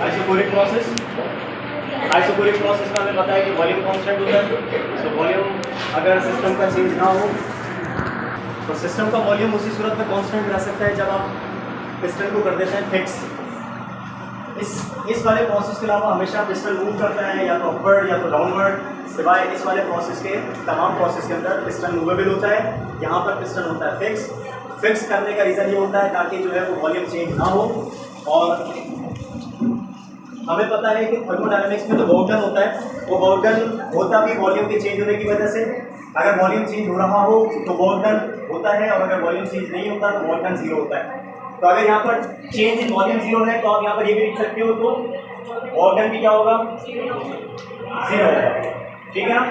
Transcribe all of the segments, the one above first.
Isochoric process में हमें पता है कि वॉल्यूम कांस्टेंट होता है। तो वॉल्यूम अगर सिस्टम का चेंज ना हो तो सिस्टम का वॉल्यूम उसी सूरत में कांस्टेंट रह सकता है जब आप पिस्टन को कर देते हैं फिक्स। इस वाले प्रोसेस के अलावा हमेशा पिस्टन मूव करता है या तो अपवर्ड या तो डाउनवर्ड, सिवाय इस वाले प्रोसेस के तमाम प्रोसेस के अंदर पिस्टन मूवेबल होता है। यहाँ पर पिस्टन होता है फिक्स करने का रीज़न ये होता है ताकि जो है वो वॉल्यूम चेंज ना हो। और हमें पता है कि थर्मोडायनामिक्स में तो वर्क डन होता है, वो वर्क डन होता भी वॉल्यूम के चेंज होने की वजह से। अगर वॉल्यूम चेंज हो रहा हो तो वर्क डन होता है, और अगर वॉल्यूम चेंज नहीं होता तो वर्क डन जीरो होता है। तो अगर यहाँ पर चेंज इन वॉल्यूम जीरो है तो आप यहाँ पर ये भी लिख सकते हो, तो वर्क डन भी क्या होगा, जीरो होगा। ठीक है ना।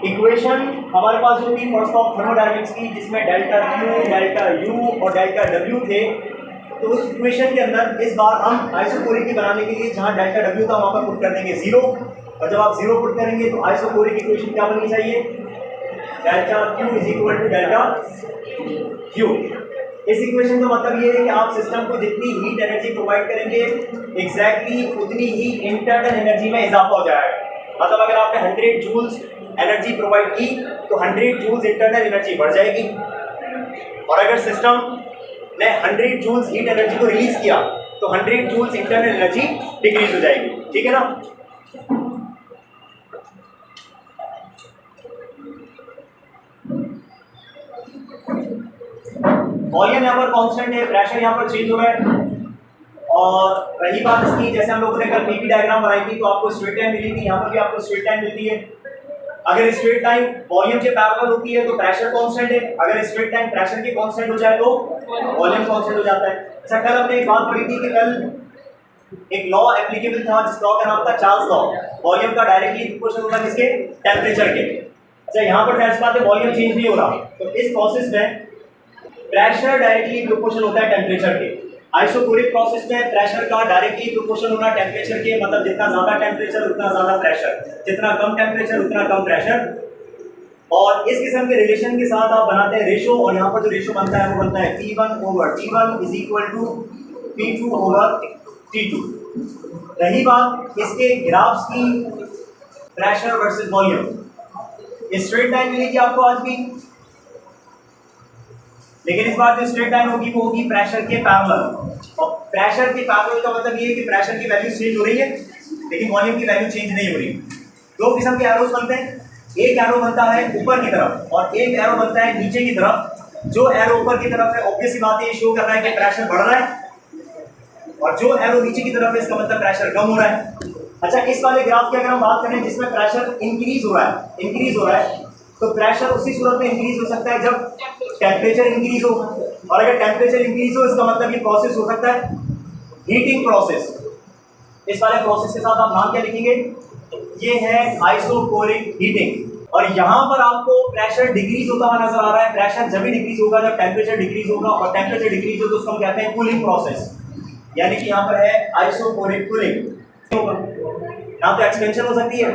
इक्वेशन हमारे पास जो थी फर्स्ट ऑफ थर्मोडायनामिक्स की, जिसमें डेल्टा Q, डेल्टा U और डेल्टा W थे, तो उस इक्वेशन के अंदर इस बार हम आइसोकोरिक की बनाने के लिए जहाँ डेल्टा W था वहाँ पर पुट कर देंगे जीरो, और जब आप जीरो पुट करेंगे तो आइसोकोरिक इक्वेशन क्या बननी चाहिए, delta Q is equal to delta Q। इस इक्वेशन का मतलब ये है कि आप सिस्टम को जितनी हीट एनर्जी प्रोवाइड करेंगे एग्जैक्टली उतनी ही इंटरनल एनर्जी में इजाफा हो जाएगा। मतलब अगर आपने 100 जूल्स एनर्जी प्रोवाइड की तो 100 जूल्स इंटरनल एनर्जी बढ़ जाएगी, और अगर सिस्टम ने 100 जूल्स हीट एनर्जी को रिलीज किया तो 100 जूल्स इंटरनल एनर्जी डिक्रीज हो जाएगी। ठीक है ना। वॉल्यूम यहाँ पर कांस्टेंट है, प्रेशर यहाँ पर चेंज हो रहा है। और रही बात इसकी, जैसे हम लोगों ने कल पीवी डायग्राम बनाई थी तो आपको स्ट्रेट लाइन मिली थी, यहाँ पर भी आपको स्ट्रेट लाइन मिलती है। अगर स्ट्रेट लाइन वॉल्यूम के पैरेलल होती है तो प्रेशर कांस्टेंट है, अगर स्ट्रेट लाइन प्रेशर के कांस्टेंट हो जाए तो वॉल्यूम कांस्टेंट हो जाता है। अच्छा, कल हमने एक बात पढ़ी थी कि कल एक लॉ एप्लीकेबल था, जिस लॉ का नाम था चार्ल्स लॉ। वॉल्यूम का डायरेक्टली प्रोपोर्शनल होगा किसके, टेम्परेचर के। अच्छा, यहाँ पर फर्स्ट बात है वॉल्यूम चेंज नहीं हो रहा, तो इस प्रोसेस में प्रेशर डायरेक्टली प्रोपोर्शनल होता है टेम्परेचर के। आइसोकोरिक प्रोसेस में प्रेशर का डायरेक्टली प्रोपोर्शनल होना टेम्परेचर के, मतलब जितना ज्यादा टेम्परेचर उतना ज्यादा प्रेशर, जितना कम टेम्परेचर उतना कम प्रेशर। और इस किस्म के रिलेशन के साथ आप बनाते हैं रेशो, और यहाँ पर जो रेशो बनता है वो बनता है P1/T1 is equal to P2/T2। रही बात इसके ग्राफ्स की, pressure versus volume, straight line मिलेगी आपको आज भी, लेकिन इस बार जो स्ट्रेट लाइन होगी वो होगी प्रेशर के पैरेलल। और प्रेशर के पैरेलल का मतलब ये है कि प्रेशर की वैल्यू चेंज हो रही है लेकिन वॉल्यूम की वैल्यू चेंज नहीं हो रही। दो किस्म के एरोस बनते हैं, एक एरो बनता है ऊपर की तरफ और एक एरो बनता है नीचे की तरफ। जो एरो ऊपर की तरफ है ऑब्वियस सी बात है, ये शो कर रहा है कि प्रेशर बढ़ रहा है, और जो एरो नीचे की तरफ है इसका मतलब प्रेशर कम हो रहा है। अच्छा, इस वाले ग्राफ की अगर हम बात करें जिसमें प्रेशर इंक्रीज हो रहा है, तो प्रेशर उसी सूरत में इंक्रीज हो सकता है जब टेम्परेचर इंक्रीज हो, और अगर टेम्परेचर इंक्रीज हो इसका मतलब ये प्रोसेस हो सकता है हीटिंग प्रोसेस। इस वाले प्रोसेस के साथ आप नाम क्या लिखेंगे, ये है आइसोकोरिक हीटिंग। और यहाँ पर आपको प्रेशर डिक्रीज होता हुआ नजर आ रहा है। प्रेशर जब भी डिक्रीज होगा जब टेम्परेचर डिक्रीज होगा, और टेम्परेचर डिक्रीज हो तो उसको हम कहते हैं कूलिंग प्रोसेस, यानी कि यहाँ पर है आइसोकोरिक कूलिंग। ना तो एक्सपेंशन हो सकती है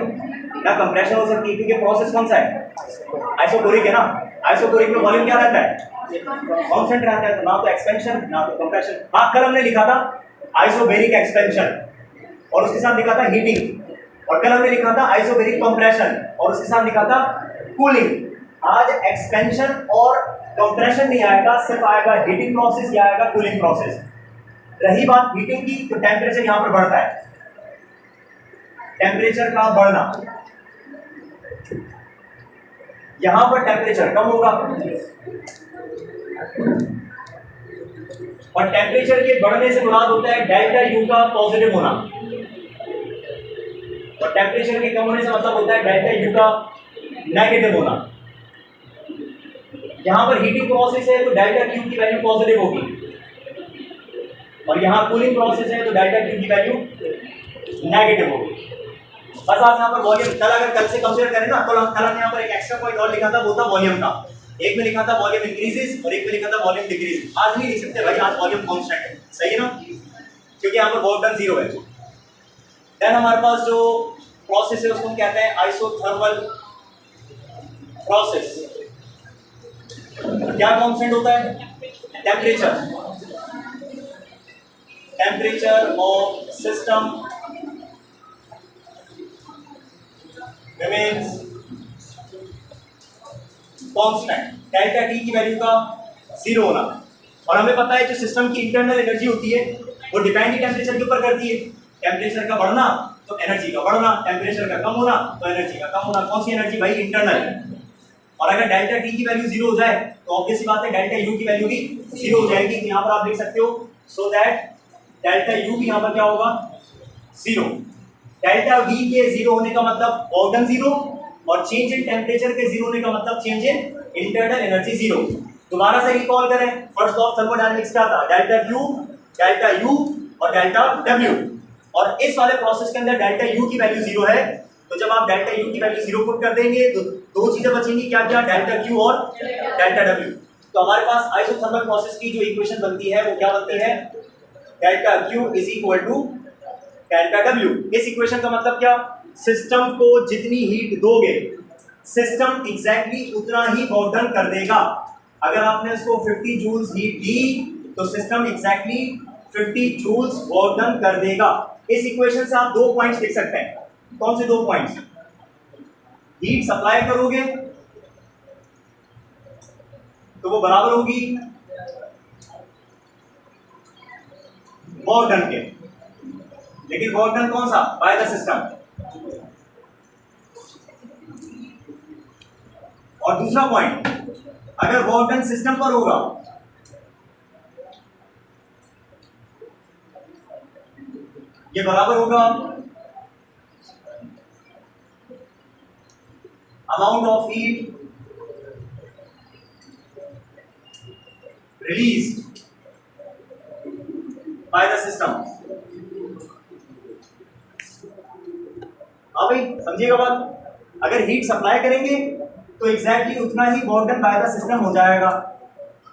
ना कंप्रेशन हो सकती है, क्योंकि प्रोसेस कौन सा है, आइसोकोरिक है ना। आइसोकोरिक में वॉल्यूम क्या रहता है, कांस्टेंट रहता है, तो ना तो एक्सपेंशन ना तो कंप्रेशन। हाँ, कल हमने लिखा था आइसोबेरिक एक्सपेंशन और उसके साथ लिखा था हीटिंग, और कल हमने लिखा था आइसोबेरिक कंप्रेशन और उसके साथ लिखा था कूलिंग। आज एक्सपेंशन और कंप्रेशन नहीं आएगा, सिर्फ आएगा हीटिंग प्रोसेस या आएगा कूलिंग प्रोसेस। रही बात हीटिंग की, तो टेम्परेचर यहाँ पर बढ़ता है, टेम्परेचर का बढ़ना, यहां पर टेम्परेचर कम होगा, और टेम्परेचर के बढ़ने से मुराद होता है डेल्टा U का पॉजिटिव होना, और टेम्परेचर के कम होने से मतलब होता है डेल्टा U का नेगेटिव होना। यहां पर हीटिंग प्रोसेस है तो डेल्टा Q की वैल्यू पॉजिटिव होगी, और यहां कूलिंग प्रोसेस है तो डेल्टा Q की वैल्यू नेगेटिव होगी। बस आप यहाँ पर वॉल्यूम, कल से कंपेयर करें ना, तो कल हमने यहाँ पर एक एक्स्ट्रा पॉइंट और लिखा था, वो था वॉल्यूम का। एक में लिखा था वॉल्यूम इंक्रीजेस और एक में लिखा था वॉल्यूम डिक्रीजेस। आज नहीं लिख सकते भाई, आज वॉल्यूम कांस्टेंट है, सही है ना, क्योंकि यहाँ पर वर्क डन जीरो है। देन हमारे पास जो प्रोसेस है उसको हम कहते हैं आइसोथर्मल प्रोसेस। क्या कांस्टेंट होता है, temperature of system system remains constant, delta T की वैल्यू का जीरो होना। और हमें पता है जो सिस्टम की इंटरनल एनर्जी होती है वो डिपेंड ही टेम्परेचर के ऊपर करती है। टेम्परेचर का बढ़ना तो एनर्जी का बढ़ना, टेम्परेचर का कम होना तो एनर्जी का कम होना। कौन सी एनर्जी भाई? इंटरनल। और अगर डेल्टा टी की वैल्यू जीरो हो जाए तो ऑब्वियस सी बात है डेल्टा यू की वैल्यू भी जीरो हो जाएगी। तो यहाँ पर आप लिख सकते हो सो दैट डेल्टा यू भी यहाँ पर क्या होगा? जीरो। डेल्टा वी के जीरो होने का मतलब वर्क जीरो, और चेंज इन टेम्परेचर के जीरो होने का मतलब change in internal energy zero. दोबारा से रिकॉल करें, फर्स्ट लॉ ऑफ थर्मोडायनामिक्स क्या था? डेल्टा क्यू, डेल्टा यू और डेल्टा डब्ल्यू। और इस वाले प्रोसेस के अंदर डेल्टा यू की वैल्यू जीरो है, तो जब आप डेल्टा यू की वैल्यू जीरो पुट कर देंगे तो दो चीजें बचेंगी, क्या क्या? डेल्टा क्यू और डेल्टा डब्ल्यू। तो हमारे पास आइसोथर्मल प्रोसेस की जो इक्वेशन बनती है वो क्या बनती है? Delta Q is equal to delta W. इस इक्वेशन का मतलब क्या? सिस्टम को जितनी हीट दोगे सिस्टम एग्जैक्टली उतना ही वर्क डन कर देगा। अगर आपने इसको 50 जूल्स हीट दी तो system exactly 50 joules work done कर देगा। इस इक्वेशन से आप दो पॉइंट्स लिख सकते हैं। कौन से दो पॉइंट्स? हीट सप्लाई करोगे तो वो बराबर होगी वर्क डन के, लेकिन वर्क डन कौन सा? Bye the system. और दूसरा पॉइंट, अगर वर्क डन सिस्टम पर होगा ये बराबर होगा amount of heat released by the system. हाँ भाई समझिएगा बात। अगर हीट सप्लाई करेंगे तो एग्जैक्टली उतना ही work done by the system हो जाएगा,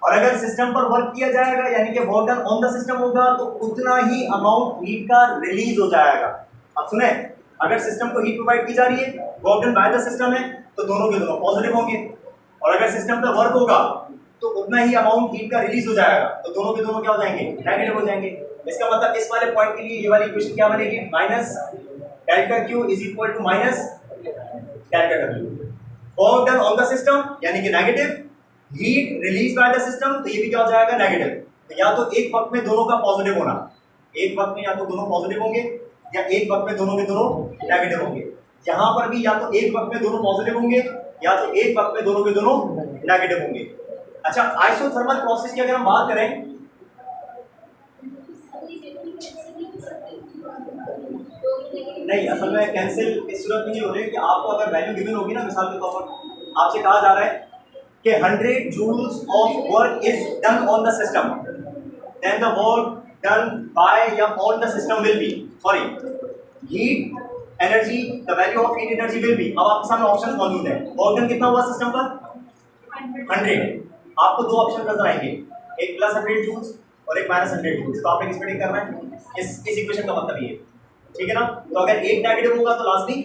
और अगर सिस्टम पर वर्क किया जाएगा यानी कि work done on the system होगा तो उतना ही अमाउंट हीट का रिलीज हो जाएगा। अब सुने, अगर सिस्टम को हीट प्रोवाइड की जा रही है, work done by the system है, तो दोनों के दोनों पॉजिटिव होंगे, और अगर सिस्टम पर वर्क होगा तो उतना ही अमाउंट हीट का रिलीज हो जाएगा, तो दोनों के दोनों क्या हो जाएंगे? नेगेटिव हो जाएंगे। इसका मतलब इस वाले पॉइंट के लिए ये वाली इक्वेशन क्या बनेगी? Minus delta Q is equal to minus delta W. Work done on the system यानी कि negative, heat release by the system तो ये भी क्या हो जाएगा? नेगेटिव। तो या तो एक वक्त में दोनों का पॉजिटिव होना, एक वक्त में या तो दोनों पॉजिटिव होंगे या एक वक्त में दोनों के दोनों नेगेटिव होंगे। यहां पर भी या तो एक वक्त में दोनों पॉजिटिव होंगे या तो एक वक्त में दोनों के दोनों नेगेटिव होंगे। अच्छा, आइसोथर्मल प्रोसेस की अगर हम बात करें, नहीं असल में कैंसिल इस सूरत में नहीं हो रही कि आपको अगर वैल्यू गिवन होगी ना, मिसाल के तौर पर आपसे कहा जा रहा है कि 100 joules of work is done on the system, then the work done by या on the system will be, sorry, heat energy, the value of heat energy will be. अब आपके सामने ऑप्शन मौजूद है, वर्क डन कितना हुआ system पर? 100। आपको दो ऑप्शन नजर आएंगे, एक +100 जूल्स और एक -100 जूल्स। तो आपने किस पे टिक करना है? इस इक्वेशन का मतलब ये है, ठीक है ना। तो अगर एक नेगेटिव होगा तो लाजमी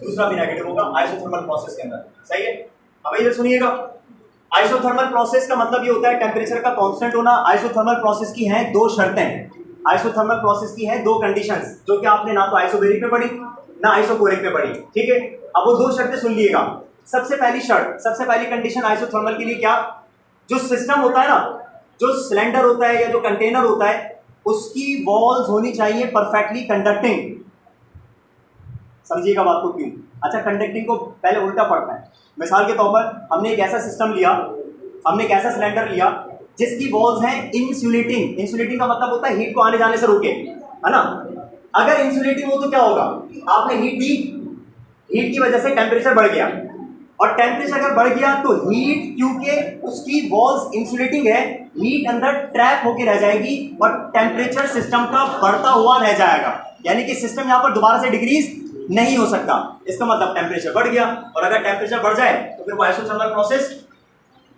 दूसरा भी नेगेटिव होगा आइसोथर्मल प्रोसेस के अंदर, सही है। अब इधर सुनिएगा, आइसोथर्मल प्रोसेस का मतलब ये होता है टेम्परेचर का कांस्टेंट होना। आइसोथर्मल प्रोसेस की हैं दो शर्तें, आइसोथर्मल प्रोसेस की हैं दो कंडीशंस, जो कि आपने ना तो आइसोबेरिक में पढ़ी ना आइसोकोरिक में पढ़ी, ठीक है। अब वो दो शर्तें सुन लीजिएगा। सबसे पहली शर्त, सबसे पहली कंडीशन आइसोथर्मल के लिए क्या? जो सिस्टम होता है ना, जो सिलेंडर होता है या जो कंटेनर होता है, उसकी वॉल्स होनी चाहिए परफेक्टली कंडक्टिंग। समझिएगा बात को क्यों? अच्छा, कंडक्टिंग को पहले उल्टा पढ़ना है। मिसाल के तौर पर हमने एक ऐसा सिस्टम लिया, हमने एक ऐसा सिलेंडर लिया जिसकी वॉल्स हैं इंसुलेटिंग। इंसुलेटिंग का मतलब होता है हीट को आने जाने से रोके, है ना। अगर इंसुलेटिंग हो तो क्या होगा? आपने हीट दी, हीट की वजह से टेम्परेचर बढ़ गया, और टेम्परेचर अगर बढ़ गया तो हीट, क्योंकि उसकी वॉल्स इंसुलेटिंग है, हीट अंदर ट्रैप होकर रह जाएगी और टेम्परेचर सिस्टम का बढ़ता हुआ रह जाएगा, यानी कि सिस्टम यहाँ पर दोबारा से डिक्रीज नहीं हो सकता। इसका मतलब टेम्परेचर बढ़ गया, और अगर टेम्परेचर बढ़ जाए तो फिर वो आइसोथर्मल प्रोसेस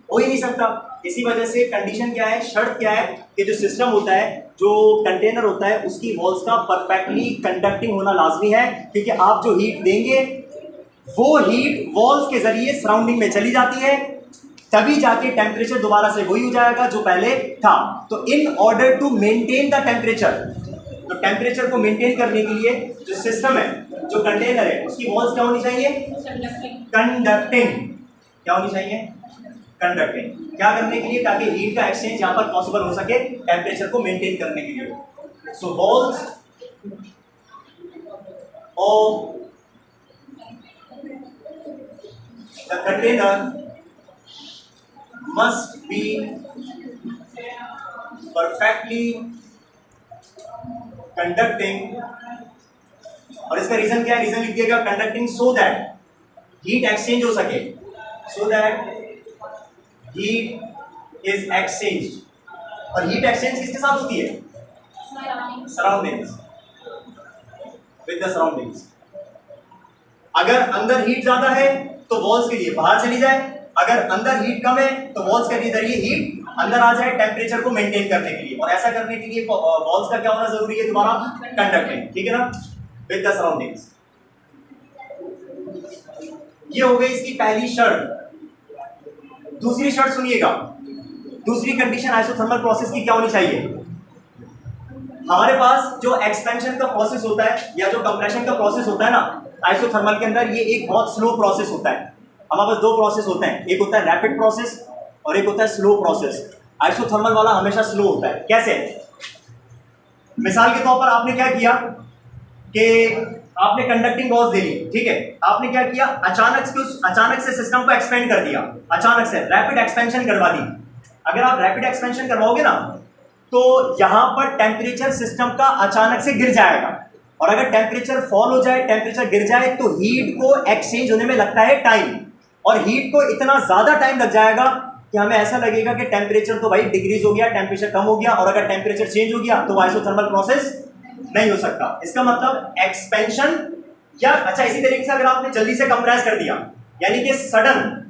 हो ही नहीं सकता। इसी वजह से कंडीशन क्या है, शर्त क्या है कि जो सिस्टम होता है, जो कंटेनर होता है, उसकी वॉल्स का परफेक्टली कंडक्टिंग होना लाजमी है, क्योंकि आप जो हीट देंगे वो हीट वॉल्स के जरिए सराउंडिंग में चली जाती है, तभी जाके टेम्परेचर दोबारा से वही हो जाएगा जो पहले था। तो in order to maintain the temperature, तो टेम्परेचर को मेंटेन करने के लिए जो सिस्टम है, जो कंटेनर है, उसकी वॉल्स क्या होनी चाहिए? कंडक्टिंग। क्या होनी चाहिए? कंडक्टिंग। क्या करने के लिए? ताकि हीट का एक्सचेंज यहां पर पॉसिबल हो सके टेम्परेचर को मेंटेन करने के लिए। So walls of the container must be perfectly conducting, और इसका रीजन क्या है? रीजन लिख दिएगा conducting so that heat exchange हो सके, so that heat is exchange. और हीट एक्सचेंज किसके साथ होती है? Surroundings, with the surroundings. अगर अंदर हीट ज्यादा है तो वॉल्स के लिए बाहर चली जाए, अगर अंदर हीट कम है तो वॉल्स के जरिए हीट अंदर आ जाए टेम्परेचर को मेंटेन करने के लिए। और ऐसा करने के लिए वॉल्स का क्या होना जरूरी है? दोबारा कंडक्टिंग, ठीक है ना, विद द सराउंडिंग्स। ये हो गई इसकी पहली शर्त। दूसरी शर्त सुनिएगा, दूसरी कंडीशन आइसोथर्मल प्रोसेस की क्या होनी चाहिए? हमारे पास जो एक्सपेंशन का प्रोसेस होता है या जो कंप्रेशन का प्रोसेस होता है ना आइसोथर्मल के अंदर, ये एक बहुत स्लो प्रोसेस होता है। हमारे पास दो प्रोसेस होते हैं, एक होता है रैपिड प्रोसेस और एक होता है स्लो प्रोसेस। आइसोथर्मल वाला हमेशा स्लो होता है। कैसे? मिसाल के तौर पर आपने क्या किया कि आपने कंडक्टिंग वॉल्स दे ली, ठीक है, आपने क्या किया? अचानक से सिस्टम को एक्सपेंड कर दिया, अचानक से रैपिड एक्सपेंशन करवा दी। अगर आप रैपिड एक्सपेंशन करवाओगे ना तो यहां पर टेम्परेचर सिस्टम का अचानक से गिर जाएगा, और अगर टेम्परेचर फॉल हो जाए, टेम्परेचर गिर जाए, तो हीट को एक्सचेंज होने में लगता है टाइम, और हीट को इतना ज्यादा टाइम लग जाएगा कि हमें ऐसा लगेगा कि टेम्परेचर तो भाई डिक्रीज हो गया, टेम्परेचर कम हो गया, और अगर टेम्परेचर चेंज हो गया तो आइसोथर्मल प्रोसेस नहीं हो सकता। इसका मतलब एक्सपेंशन या अच्छा इसी तरीके से अगर आपने जल्दी से कंप्रेस कर दिया, यानी कि सडन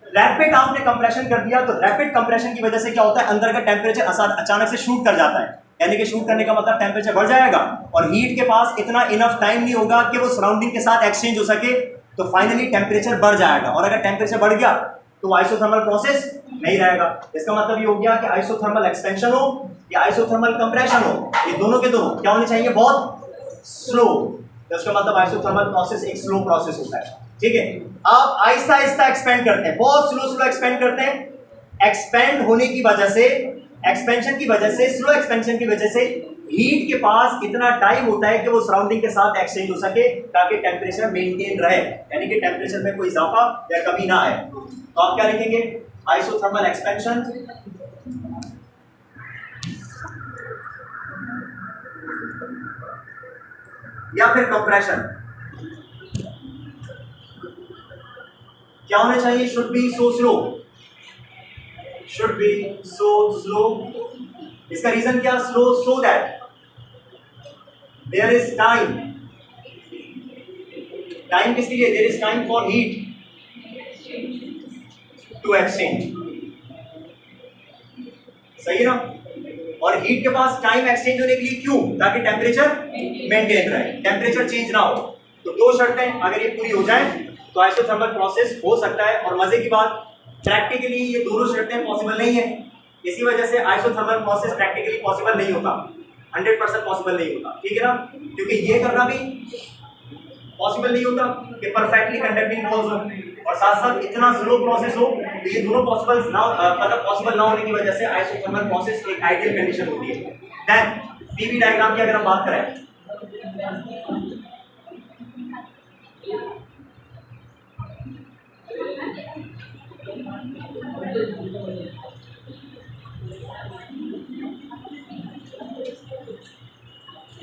रैपिड आपने कंप्रेशन कर दिया, तो रैपिड कंप्रेशन की वजह से क्या होता है? अंदर का टेम्परेचर अचानक से शूट कर जाता है, यानी कि शूट करने का मतलब टेम्परेचर बढ़ जाएगा, और हीट के पास इतना इनफ टाइम नहीं होगा कि वो सराउंडिंग के साथ एक्सचेंज हो सके, तो फाइनली टेम्परेचर बढ़ जाएगा, और अगर टेम्परेचर बढ़ गया तो आइसोथर्मल प्रोसेस नहीं रहेगा। इसका मतलब ये हो गया कि आइसोथर्मल एक्सपेंशन हो या आइसोथर्मल कंप्रेशन हो, ये दोनों के दोनों क्या होने चाहिए? बहुत स्लो। तो इसका मतलब आइसोथर्मल प्रोसेस एक स्लो प्रोसेस होता है, ठीक है। आप आहिस्ता आहिस्ता एक्सपेंड करते हैं, बहुत स्लो एक्सपेंड करते हैं। एक्सपेंड होने की वजह से, एक्सपेंशन की वजह से, स्लो एक्सपेंशन की वजह से हीट के पास इतना टाइम होता है कि वो सराउंडिंग के साथ एक्सचेंज हो सके, ताकि टेम्परेचर मेंटेन रहे, यानी कि टेम्परेचर में कोई इजाफा या कमी ना आए। तो आप क्या लिखेंगे? आइसोथर्मल एक्सपेंशन या फिर कंप्रेशन क्या होने चाहिए? Should be so slow, should be so slow. इसका रीजन क्या? Slow so that there is time. Time किसके लिए? There is time for heat to exchange, सही है ना। और हीट के पास टाइम एक्सचेंज होने के लिए क्यों? ताकि टेम्परेचर मेंटेन रहे, टेम्परेचर चेंज ना हो। तो दो शर्तें अगर ये पूरी हो जाए तो आइसोथर्मल प्रोसेस हो सकता है। और मजे की बात, प्रैक्टिकली ये दोनों शर्तें पॉसिबल नहीं है, इसी वजह से आइसोथर्मल प्रोसेस प्रैक्टिकली पॉसिबल नहीं होता, 100% पॉसिबल नहीं होता, ठीक है ना। क्योंकि ये करना भी पॉसिबल नहीं होता कि परफेक्टली कंडक्टिंग वॉल्स हो, और साथ साथ इतना स्लो प्रोसेस हो, तो ये दोनों पॉसिबल ना होने की वजह से आइसोथर्मल प्रोसेस एक आइडियल कंडीशन होती है। देन पीवी डायग्राम की अगर हम बात करें,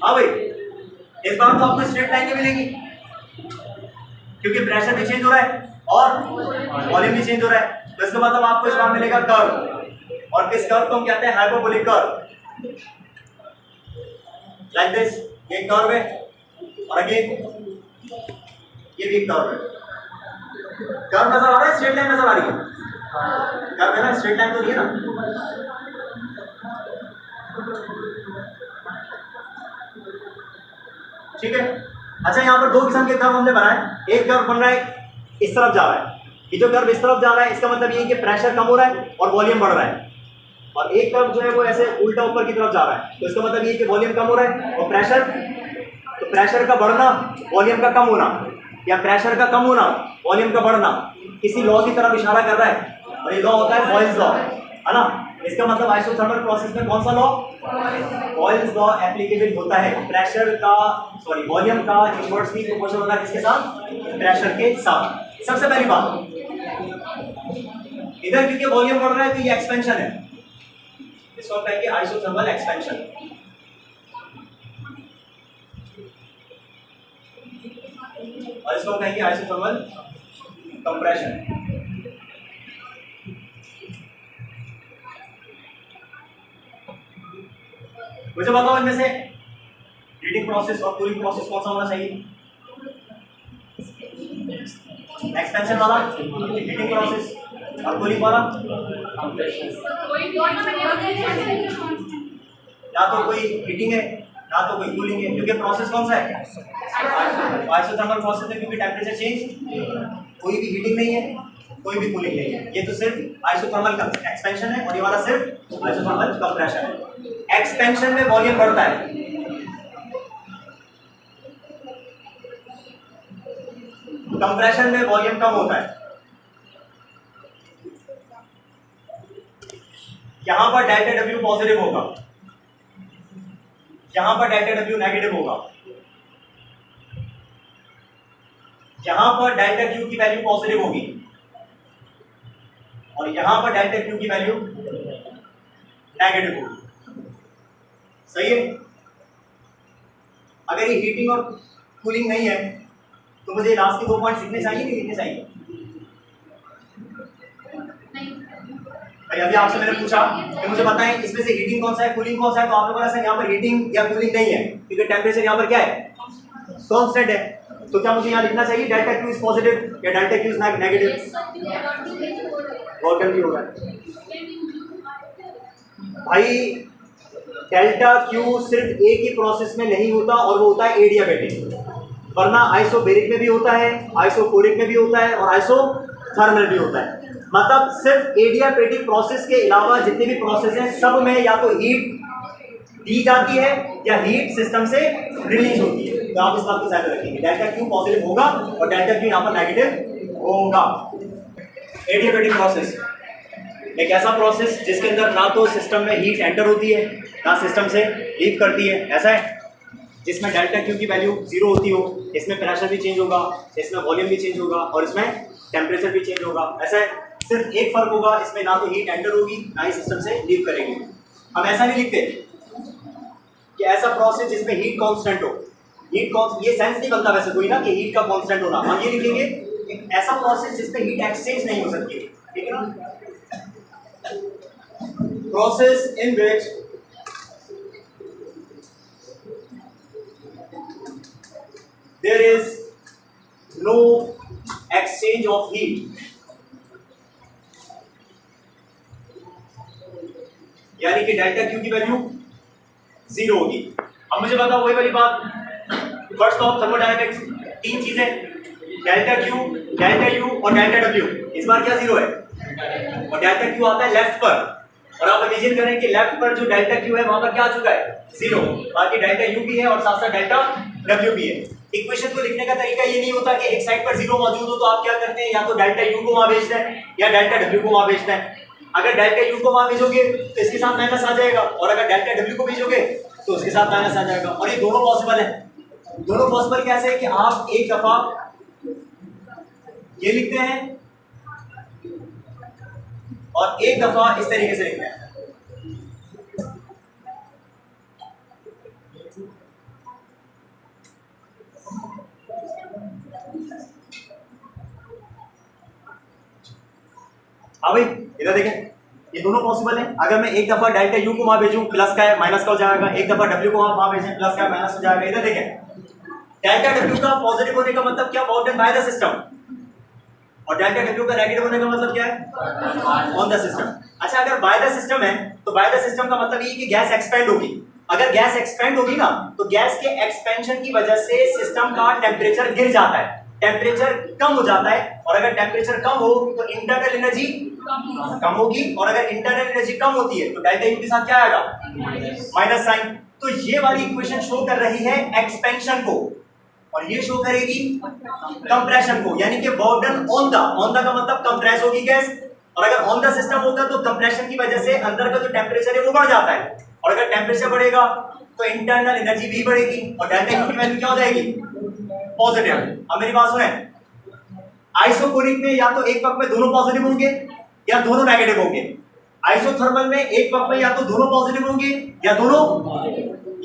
हाँ भाई, इस बार तो आपको स्ट्रेट लाइन मिलेगी क्योंकि प्रेशर भी चेंज हो रहा है और वॉल्यूम भी चेंज हो रहा है। तो इसका मतलब आपको इस बार मिलेगा कर्व, और किस कर्व को हम कहते हैं? Hyperbolic curve, like this. ये कर्व है, और अगेन ये भी एक कर्व है। कर्व नजर आ रहा है? स्ट्रेट लाइन नजर आ रही है? कर्व है ना, स्ट्रेट लाइन तो नहीं है ना। ठीक है। अच्छा, यहाँ पर दो किस्म के कर्व हमने बनाए। एक कर्व बन रहा है इस तरफ जा रहा है, ये जो कर्व इस तरफ जा रहा है इसका मतलब ये है कि प्रेशर कम हो रहा है और वॉल्यूम बढ़ रहा है। और एक तरफ जो है वो ऐसे उल्टा ऊपर की तरफ जा रहा है, तो इसका मतलब ये कि वॉल्यूम कम हो रहा है और प्रेशर, तो प्रेशर का बढ़ना वॉल्यूम का कम होना, या प्रेशर का कम होना वॉल्यूम का बढ़ना, किसी लॉ की तरफ इशारा कर रहा है, और ये लॉ होता है बॉयल्स लॉ, है ना। इसका मतलब आइसोथर्मल प्रोसेस में कौन सा लॉ, बॉयल्स लॉ एप्लीकेबल होता है। प्रेशर का सॉरी वॉल्यूम का इनवर्सली प्रोपोर्शनल होता है किसके साथ, प्रेशर के साथ। सबसे पहली बात, इधर क्योंकि वॉल्यूम बढ़ रहा है तो ये एक्सपेंशन है, इसको कहेंगे आइसोथर्मल एक्सपेंशन, और इसको कहेंगे आइसोथर्मल कंप्रेशन। मुझे बताओ इनमें से हीटिंग प्रोसेस और कूलिंग प्रोसेस कौन सा होना चाहिए, एक्सपेंशन वाला हीटिंग प्रोसेस और कूलिंग वाला कंप्रेशन। या तो कोई हीटिंग है ना तो कोई कूलिंग है, क्योंकि प्रोसेस कौन सा है, आइसोथर्मल प्रोसेस है, क्योंकि टेम्परेचर चेंज, कोई भी हीटिंग नहीं है कोई भी कूलिंग नहीं है, ये तो सिर्फ आइसोथर्मल एक्सपेंशन है और ये वाला सिर्फ आइसोथर्मल कंप्रेशन है। एक्सपेंशन में वॉल्यूम बढ़ता है, कंप्रेशन में वॉल्यूम कम होता है। यहां पर डेल्टा डब्ल्यू पॉजिटिव होगा, यहां पर डेल्टा डब्ल्यू नेगेटिव होगा, यहां पर डेल्टा क्यू की वैल्यू पॉजिटिव होगी और यहां पर डेल्टा क्यू की वैल्यू नेगेटिव होगी। सही है। अगर ये हीटिंग और कूलिंग नहीं है तो मुझे लास्ट के 2 पॉइंट लिखने चाहिए नहीं लिखने चाहिए? भाई अभी आपसे मैंने पूछा कि मुझे बताएं इसमें से हीटिंग कौन सा है कूलिंग कौन सा है, तो आपने बोला सर यहाँ पर हीटिंग या कूलिंग नहीं है क्योंकि टेम्परेचर यहाँ पर क्या है, कांस्टेंट है। तो क्या मुझे यहाँ लिखना चाहिए डेल्टा क्यू इज पॉजिटिव या डेल्टा क्यू इज नेगेटिव? और क्या होगा भाई, डेल्टा क्यू सिर्फ एक ही प्रोसेस में नहीं होता और वो होता है एडियाबेटिक, वरना आइसोबेरिक में भी होता है, आइसोकोरिक में भी होता है और आइसोथर्मल भी होता है। मतलब सिर्फ एडियाबेटिक प्रोसेस के अलावा जितने भी प्रोसेस हैं सब में या तो हीट दी जाती है या हीट सिस्टम से रिलीज होती है। तो आप इस बात को ध्यान रखेंगे, डेल्टा क्यू पॉजिटिव होगा और डेल्टा क्यू यहाँ पर नेगेटिव होगा। एडियाबेटिक प्रोसेस एक ऐसा प्रोसेस जिसके अंदर ना तो सिस्टम में हीट एंटर होती है ना सिस्टम से लीव करती है, ऐसा है जिसमें डेल्टा क्यू की वैल्यू 0 होती हो, इसमें प्रेशर भी चेंज होगा, इसमें वॉल्यूम भी चेंज होगा और इसमें टेम्परेचर भी चेंज होगा। ऐसा है, सिर्फ एक फर्क होगा, इसमें ना तो हीट एंटर होगी ना ही सिस्टम से लीव करेगी। हम ऐसा नहीं लिखते कि ऐसा प्रोसेस जिसमें हीट कांस्टेंट हो, ये सेंस नहीं बनता वैसे कोई ना कि हीट का कांस्टेंट होना। हम ये लिखेंगे एक ऐसा प्रोसेस जिसमें हीट एक्सचेंज नहीं हो सकती, ठीक है ना। Process in which there is no exchange of heat, यानी कि डेल्टा क्यू की वैल्यू 0 होगी। अब मुझे बताओ वही वाली बात, फर्स्ट ऑफ थर्मोडायनेमिक्स 3 चीजें, डेल्टा क्यू, डेल्टा यू और डेल्टा डब्ल्यू। इस बार क्या 0 है और डेल्टा क्यू आता है लेफ्ट पर, और आप इमेजिन करें कि लेफ्ट पर जो डेल्टा क्यू है वहां पर क्या आ चुका है 0, बाकी डेल्टा यू भी है और साथ साथ डेल्टा डब्ल्यू भी है। इक्वेशन को लिखने का तरीका ये नहीं होता कि एक साइड पर 0 मौजूद हो तो आप क्या करते हैं, या तो डेल्टा यू को वहां भेजते हैं या डेल्टा डब्ल्यू को वहां भेजते हैं। अगर डेल्टा यू को वहां भेजोगे तो इसके साथ माइनस आ जाएगा, और अगर डेल्टा डब्ल्यू को भेजोगे तो उसके साथ माइनस आ जाएगा। और ये दोनों पॉसिबल है। दोनों पॉसिबल कैसे है कि आप एक दफा ये लिखते हैं और एक दफा इस तरीके से लिखते हैं। हाँ भाई इधर देखें, ये दोनों पॉसिबल है। अगर मैं एक दफा डेल्टा यू को वहां भेजूं प्लस का है माइनस का हो जाएगा, एक दफा डब्ल्यू को वहां भेजें प्लस का है माइनस हो जाएगा। इधर देखें, डेल्टा डब्ल्यू का पॉजिटिव होने का मतलब क्या, बाउंडेड बाय द सिस्टम, और डेल्टा डब्ल्यू का नेगेटिव होने का मतलब क्या है, ऑन द सिस्टम। अच्छा, अगर बाय द सिस्टम है तो बाय द सिस्टम का मतलब ये कि गैस एक्सपेंड होगी। अगर गैस एक्सपेंड होगी ना तो गैस के एक्सपेंशन की वजह से सिस्टम का टेम्परेचर गिर जाता है। टेम्परेचर कम हो जाता है, और अगर टेम्परेचर कम हो तो इंटरनल एनर्जी कम होगी, और अगर इंटरनल एनर्जी कम होती है तो डेल्टा यू के साथ क्या आएगा, माइनस साइन। तो ये वाली इक्वेशन शो कर रही है एक्सपेंशन को, और ये शो करेगी कंप्रेशन को, यानी कि वर्क डन ऑन द का मतलब कंप्रेस होगी गैस, और अगर ऑन द सिस्टम होगा तो कंप्रेशन की वजह से अंदर का जो टेम्परेचर है वो बढ़ जाता है, और अगर टेम्परेचर बढ़ेगा तो इंटरनल एनर्जी भी बढ़ेगी, और डेल्टा यू की वैल्यू क्या हो जाएगी, पॉजिटिव। अब मेरी बात सुने, आइसोकोरिक में या तो एक वक्त में दोनों पॉजिटिव होंगे या दोनों नेगेटिव होंगे, आइसोथर्मल में एक वक्त में या तो दोनों पॉजिटिव होंगे या दोनों,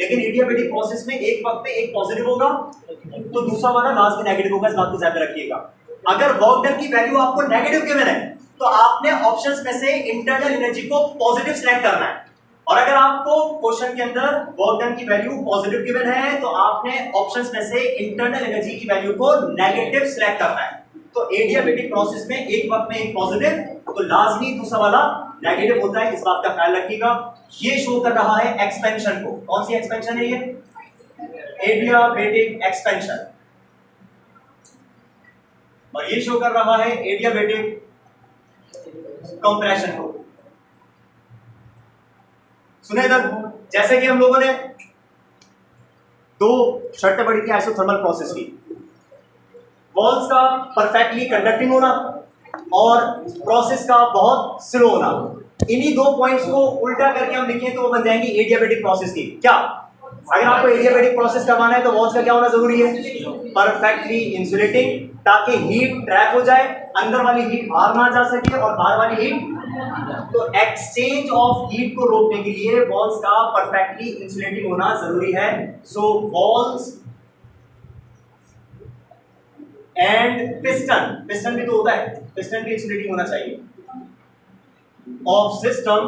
लेकिन एडियाबैटिक प्रोसेस में एक वक्त में एक पॉजिटिव होगा तो दूसरा वाला लास्ट में नेगेटिव होगा, इस बात को ध्यान में रखिएगा। अगर वर्क डन की वैल्यू आपको नेगेटिव गिवन है तो आपने ऑप्शंस में से इंटरनल एनर्जी को पॉजिटिव सिलेक्ट करना है, और अगर आपको क्वेश्चन के अंदर वर्क डन की वैल्यू पॉजिटिव गिवन है तो आपने ऑप्शंस में से इंटरनल एनर्जी की वैल्यू को नेगेटिव सिलेक्ट करना है। तो एडियाबैटिक प्रोसेस में एक वक्त में एक पॉजिटिव तो लाजमी दूसरा वाला नेगेटिव होता है, इस बात का ख्याल रखिएगा। ये शो कर रहा है एक्सपेंशन को, कौन सी एक्सपेंशन है ये, एडियाबैटिक एक्सपेंशन, और ये शो कर रहा है एडियाबैटिक कंप्रेशन को। सुने इधर, जैसे कि हम लोगों ने दो शर्तें पढ़ी थी आइसोथर्मल प्रोसेस की, वॉल्स का परफेक्टली कंडक्टिंग होना और प्रोसेस का बहुत स्लो होना। इन्हीं दो पॉइंट्स को उल्टा करके हम लिखें तो वो बन जाएंगी एडियाबैटिक प्रोसेस की। क्या, अगर आपको एडियाबैटिक प्रोसेस करवाना है तो वॉल्स का क्या होना जरूरी है, परफेक्टली इंसुलेटिंग, ताकि हीट ट्रैप हो जाए, अंदर वाली हीट बाहर ना जा सके और बाहर वाली हीट, तो एक्सचेंज ऑफ हीट को रोकने के लिए वॉल्स का परफेक्टली इंसुलेटिंग होना जरूरी है। सो वॉल्स एंड पिस्टन भी तो होता है, पिस्टन भी इंसुलेटिंग होना चाहिए, of system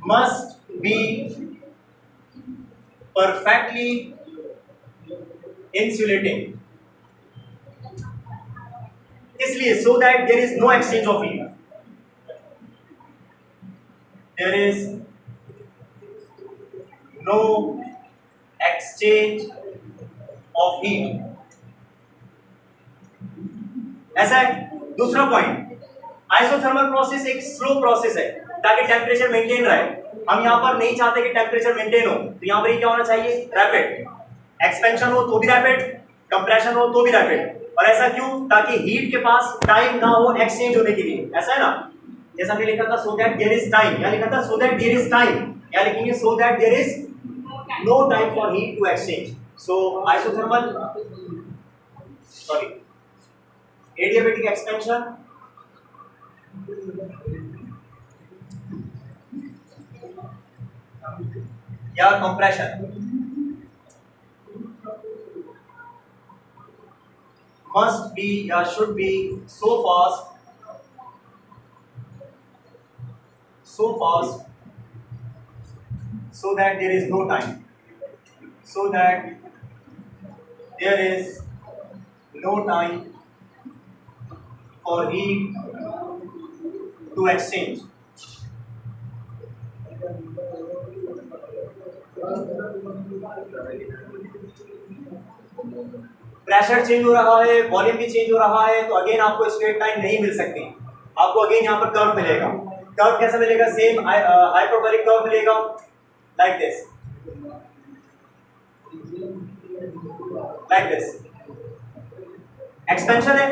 must be perfectly insulating, इसलिए so that there is no exchange of heat, there is no exchange of heat, ऐसा है। दूसरा पॉइंट, आइसोथर्मल प्रोसेस एक स्लो प्रोसेस है ताकि टेम्परेचर मेंटेन रहे। हम यहां पर नहीं चाहते कि टेम्परेचर मेंटेन हो, तो यहां पर क्या होना चाहिए, रैपिड एक्सपेंशन हो तो भी रैपिड, कंप्रेशन हो तो भी रैपिड। और ऐसा क्यों, ताकि हीट के पास टाइम ना हो एक्सचेंज होने के लिए, ऐसा है ना। जैसा हमने लिखा था so that there is time, या लिखा था so that there is time, या लिखेंगे so that there is no time for heat to exchange. So isothermal adiabatic expansion या कंप्रेशन मस्ट बी या should be so fast so that there is no time, so that there is no time for heat to exchange. Pressure change हो रहा है, volume भी change हो रहा है, तो अगेन आपको स्ट्रेट लाइन नहीं मिल सकती, आपको अगेन यहाँ पर कर्व मिलेगा। कर्व कैसा मिलेगा, सेम हाइपरबोलिक कर्व मिलेगा, like this, like this. Expansion है,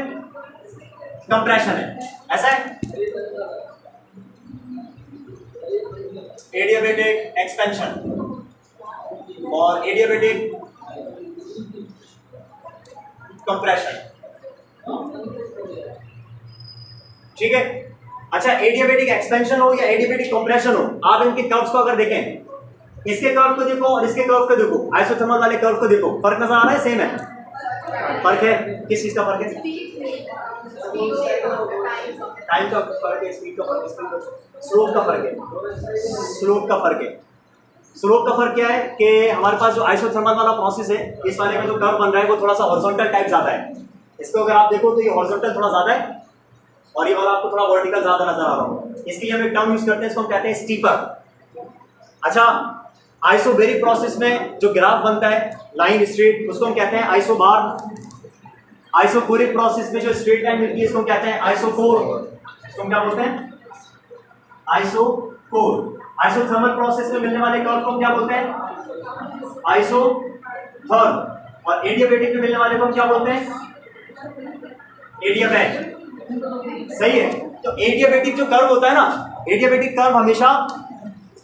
कंप्रेशन है, ऐसा है। एडियाबैटिक एक्सपेंशन और एडियाबैटिक कंप्रेशन, ठीक है। अच्छा, एडियाबैटिक एक्सपेंशन हो या एडियाबैटिक कंप्रेशन हो, आप इनके कर्व्स को अगर देखें, इसके कर्व को देखो और इसके कर्व को देखो, आइसोथर्मल वाले कर्व को देखो, फर्क नजर आ रहा है, सेम है। फर्क है, किस चीज का फर्क है, टाइम का फर्क है, स्पीड का फर्क है, स्लोप का फर्क है, स्लोप का फर्क है। स्लोप का फर्क क्या है कि हमारे पास जो आइसोथर्मल वाला प्रोसेस है, इस वाले में जो कर्व बन रहा है वो थोड़ा सा हॉरिजॉन्टल टाइप ज्यादा है, इसको अगर आप देखो तो ये हॉरिजॉन्टल थोड़ा ज्यादा है और ये वाला आपको थोड़ा वर्टिकल ज्यादा नजर आ रहा होगा। इसके लिए हम एक टर्म यूज करते हैं, इसको हम कहते हैं स्टीपर। अच्छा, आइसोबैरिक प्रोसेस में जो ग्राफ बनता है लाइन स्ट्रेट, उसको हम कहते हैं आइसोबार, आइसोकोरिक प्रोसेस में जो स्ट्रेट लाइन मिलती है इसको क्या कहते हैं? आइसोकोर। इसको क्या बोलते हैं? आइसोकोर। आइसोथर्मल प्रोसेस में मिलने वाले कर्व को क्या बोलते हैं? आइसोथर्म। और एडियाबैटिक में मिलने वाले को क्या बोलते हैं? एडियाबैट। सही है। तो एडियाबैटिक जो कर्व होता है ना, एडियाबैटिक कर्व हमेशा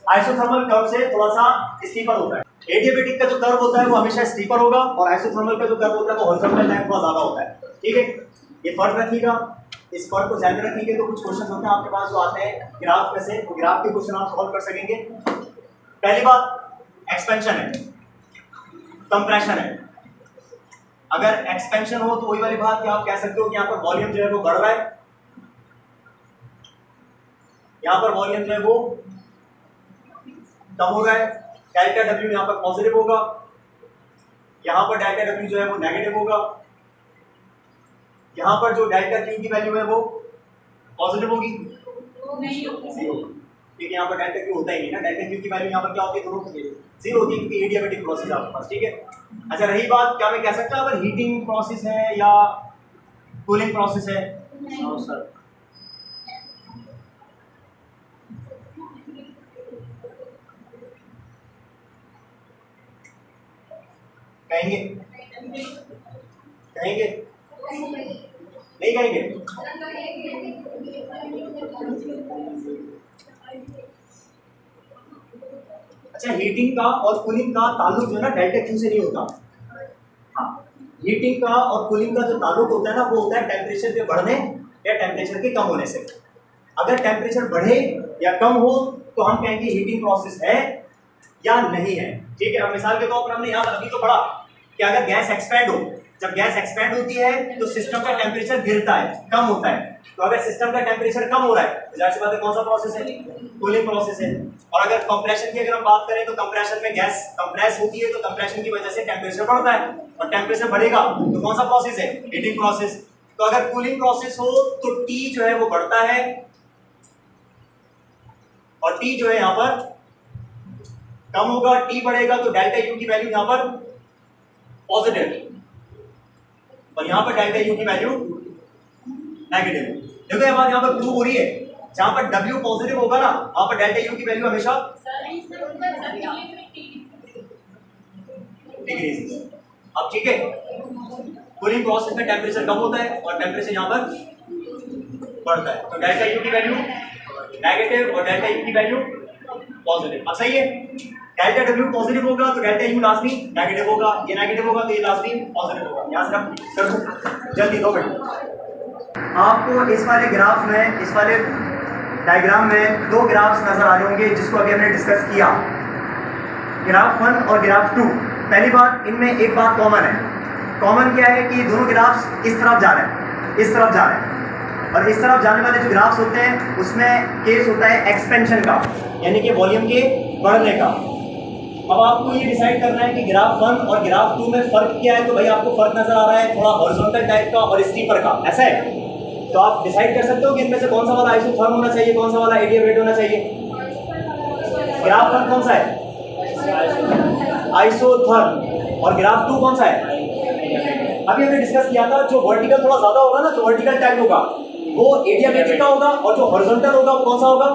आइसोथर्मल कर्व से थोड़ा सा स्टीपर होता है। एडियाबैटिक का जो कर्व होता है वो हमेशा स्टीपर होगा और आइसोथर्मल का जो कर्व होता है वो हॉरिजॉन्टल लाइन थोड़ा ज्यादा होता है। ठीक है, ये फर्क रखिएगा, इस फर्क को ध्यान में रखेंगे तो कुछ क्वेश्चन होते हैं आपके पास जो आते हैं ग्राफ में से, तो ग्राफ के क्वेश्चन आप सॉल्व कर सकेंगे। पहली बात एक्सपेंशन है, कंप्रेशन है। अगर एक्सपेंशन हो तो वही वाली बात कि आप कह सकते हो कि यहाँ पर वॉल्यूम जो है वो बढ़ रहा है, यहाँ पर वॉल्यूम जो है वो कम हो रहा है, डेल्टा डब्ल्यू यहाँ पर पॉजिटिव होगा, यहाँ पर डेल्टा डब्ल्यू जो है वो नेगेटिव होगा, यहाँ पर जो डेल्टा क्यू की वैल्यू है वो पॉजिटिव होगी, ठीक है। यहाँ पर डेल्टा क्यू होता ही नहीं ना, डेल्टा क्यू की वैल्यू यहाँ पर क्या होती है? दोनों जीरो होती है क्योंकि एडियाबैटिक प्रोसेस आपके पास। ठीक है, अच्छा रही बात क्या मैं कह सकता हूँ अगर हीटिंग प्रोसेस है या कूलिंग प्रोसेस है? सर कहेंगे? कहेंगे? नहीं कहेंगे? अच्छा, हीटिंग का और कूलिंग का ताल्लुक जो है ना डेल्टा क्यू से नहीं होता। हाँ, हीटिंग का और कूलिंग का जो ताल्लुक होता है ना वो होता है टेम्परेचर के बढ़ने या टेम्परेचर के कम होने से। अगर टेम्परेचर बढ़े या कम हो तो हम कहेंगे हीटिंग प्रोसेस है या नहीं है। ठीक है, अब मिसाल के तौर पर हमने यहाँ अभी तो पढ़ा कि अगर गैस एक्सपैंड हो, जब गैस एक्सपैंड होती है तो सिस्टम का टेम्परेचर गिरता है, कम होता है। तो अगर सिस्टम का टेम्परेचर कम हो रहा है तो जाहिर सी बात है कौन सा प्रोसेस है? कूलिंग प्रोसेस है। और अगर कंप्रेशन की अगर हम बात करें तो कंप्रेशन में गैस कंप्रेस होती है तो कंप्रेशन की वजह से टेम्परेचर बढ़ता है और टेम्परेचर बढ़ेगा तो कौन सा प्रोसेस है? Heating process. तो अगर कूलिंग प्रोसेस हो तो टी जो है वो बढ़ता है और टी जो है यहाँ पर कम होगा, टी बढ़ेगा तो डेल्टा यू की वैल्यू यहाँ पर पॉजिटिव और यहाँ पर डेल्टा यू की वैल्यू नेगेटिव। देखो ये बात यहाँ पर प्रूव हो रही है, जहां पर W पॉजिटिव होगा ना वहां पर डेल्टा यू की वैल्यू हमेशा डिक्रीज। अब ठीक है, कूलिंग प्रोसेस में टेम्परेचर कम होता है और टेम्परेचर यहाँ पर बढ़ता है तो डेल्टा यू की वैल्यू नेगेटिव और डेल्टा यू की वैल्यू पॉजिटिव। अब सही है, डेल्टा डब्ल्यू पॉजिटिव होगा तो डेल्टा यू लाजमी नेगेटिव होगा, ये नेगेटिव होगा तो ये लाजमी पॉजिटिव होगा। यहाँ से आप कर दो जल्दी 2 मिनट। आपको इस वाले ग्राफ में, इस वाले डायग्राम में 2 ग्राफ्स नजर आ रहे होंगे जिसको अभी हमने डिस्कस किया, ग्राफ 1 और ग्राफ 2। पहली बात, इनमें एक बात कॉमन है। कॉमन क्या है कि दोनों ग्राफ्स इस तरफ जा रहे हैं, इस तरफ जा रहे हैं और इस तरफ जाने वाले जो ग्राफ्स होते हैं उसमें केस होता है एक्सपेंशन का, यानी कि वॉल्यूम के बढ़ने का। अब आपको ये डिसाइड करना है कि ग्राफ 1 और ग्राफ 2 में फर्क क्या है। तो भाई आपको फर्क नजर आ रहा है थोड़ा हॉरिजॉन्टल टाइप का और स्टीपर का, ऐसा है। तो आप डिसाइड कर सकते हो कि इनमें से कौन सा वाला आइसोथर्म होना चाहिए, कौन सा वाला एडियाबैट होना चाहिए। ग्राफ 1 कौन सा है? आइसोथर्म। और ग्राफ 2 कौन सा है? अभी हमने डिस्कस किया था जो वर्टिकल थोड़ा ज्यादा होगा ना, जो वर्टिकल टाइप होगा वो एडियाबैटिक का होगा और जो हॉरिजॉन्टल होगा वो कौन सा होगा?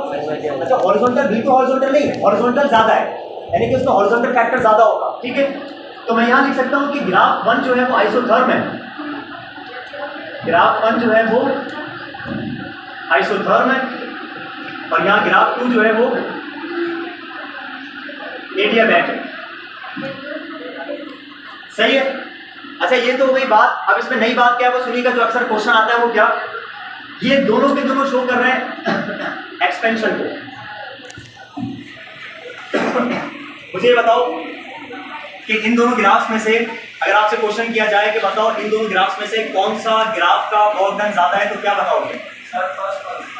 अच्छा, हॉरिजॉन्टल भी तो हॉरिजॉन्टल नहीं, हॉरिजॉन्टल ज्यादा है, यानी कि उसका हॉरिजॉन्टल फैक्टर ज्यादा होगा। ठीक है, तो मैं यहां लिख सकता हूं कि ग्राफ 1 जो है वो आइसोथर्म है, ग्राफ 1 जो है वो आइसोथर्म है और यहां ग्राफ 2 जो है वो एडियाबैट है। सही है। अच्छा, ये तो हो गई बात। अब इसमें नई बात क्या है वो सुनिएगा, जो अक्सर क्वेश्चन आता है वो क्या, ये दोनों के दोनों शो कर रहे हैं एक्सपेंशन को। मुझे ये बताओ कि इन दोनों ग्राफ्स में से अगर आपसे क्वेश्चन किया जाए कि बताओ इन दोनों ग्राफ्स में से कौन सा ग्राफ का वर्क डन ज्यादा है, तो क्या बताओगे?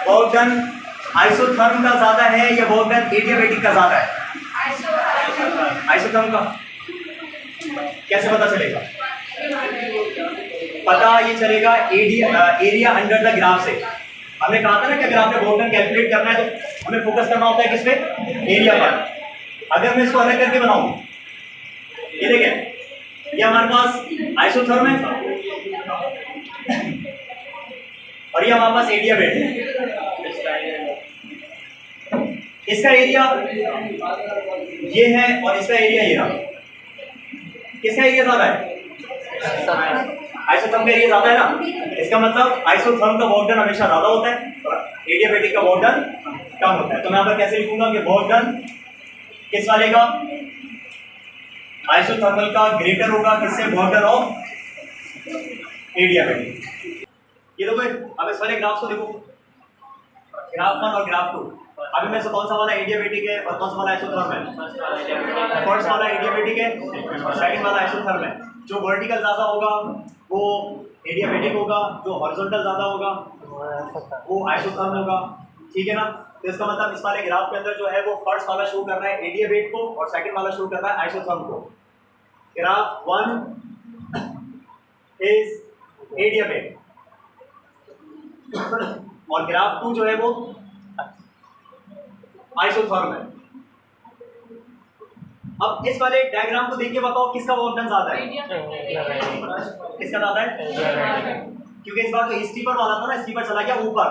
वर्क डन आइसोथर्म का ज्यादा है या वर्क डन एडियाबैटिक का ज्यादा है? आइसोथर्म का। कैसे पता चलेगा? पता ये चलेगा एरिया अंडर द ग्राफ से। हमने कहा था ना कि अगर आपने वर्क डन कैलकुलेट करना है तो हमें फोकस करना होता है किस पे? एरिया पर। अगर मैं इसको अलग करके बनाऊं, ये देखें ये हमारे पास आइसोथर्म है और ये हमारे पास एरिया बेड है। इसका एरिया ये है और इसका एरिया ये रहा। किसका एरिया ज्यादा है? आइसोथर्म का एरिया ज्यादा है ना। इसका मतलब आइसोथर्म का वर्क डन हमेशा ज्यादा होता है और एडियाबेटिक का वर्क डन कम होता है। तो मैं यहाँ पर कैसे लिखूंगा कि वर्क डन किस वाले का? आइसोथर्मल का ग्रेटर होगा किससे? Work done of adiabatic. ये देखो अब इस वाले ग्राफ को देखो, ग्राफ 1 और ग्राफ 2। अभी में से कौन सा वाला एडियाबेटिक है और कौन सा वाला आइसोथर्म है? फर्स्ट वाला एडियाबेटिक है और सेकंड वाला आइसोथर्म है। जो वर्टिकल ज्यादा होगा वो एडियाबेटिक होगा, जो हॉरिजॉन्टल ज्यादा होगा वो आइसोथर्म होगा। ठीक है ना। तो इसका मतलब इस वाले ग्राफ के अंदर जो है वो फर्स्ट वाला शो कर रहा है एडियाबेट को और सेकंड वाला शो कर रहा है आइसोथर्म को। ग्राफ 1 इज एडियाबेट और ग्राफ 2 जो है वो आइसोथर्म है। अब इस वाले डायग्राम को देख के बताओ किसका वर्क डन ज्यादा है? किसका ज्यादा है? क्योंकि इस बार जो स्टीपर वाला था ना, स्टीपर चला गया ऊपर,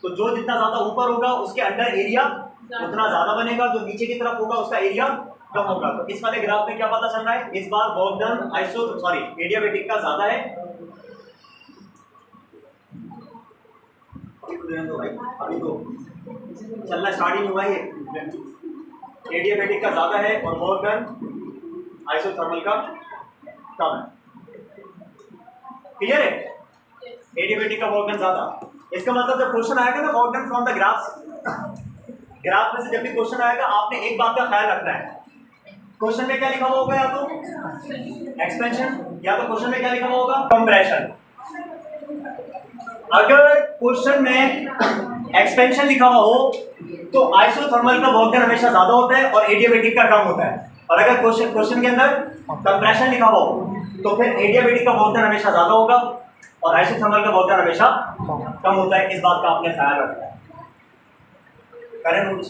तो जो जितना ज्यादा ऊपर होगा उसके अंडर एरिया उतना ज्यादा बनेगा, जो नीचे की तरफ होगा उसका एरिया कम होगा। तो इस वाले ग्राफ में क्या पता चल रहा है? इस बार वर्क डन एडियाबेटिक का ज्यादा है। अभी तो चलना स्टार्ट ही हुआ है। एडियाबेटिक का ज्यादा है और वर्क डन आइसोथर्मल का कम है। क्लियर है? एडियाबेटिक का वर्क डन ज्यादा। इसका मतलब जब क्वेश्चन आएगा ना work done from the graph में से जब भी क्वेश्चन आएगा आपने एक बात का ख्याल रखना है। क्वेश्चन में क्या लिखा हुआ होगा? या तो एक्सपेंशन या तो क्वेश्चन में क्या लिखा हुआ होगा? कंप्रेशन। अगर क्वेश्चन में एक्सपेंशन लिखा हुआ हो तो आइसोथर्मल का वर्क डन हमेशा ज्यादा होता है और एडियाबेटिक का कम होता है। और अगर क्वेश्चन के अंदर कंप्रेशन लिखा हो तो फिर एडियाबेटिक का वर्क डन हमेशा ज्यादा होगा और आइसोथर्मल का वर्क डन हमेशा कम होता है। इस बात का आपने ख्याल रखना है। करें नोटिस।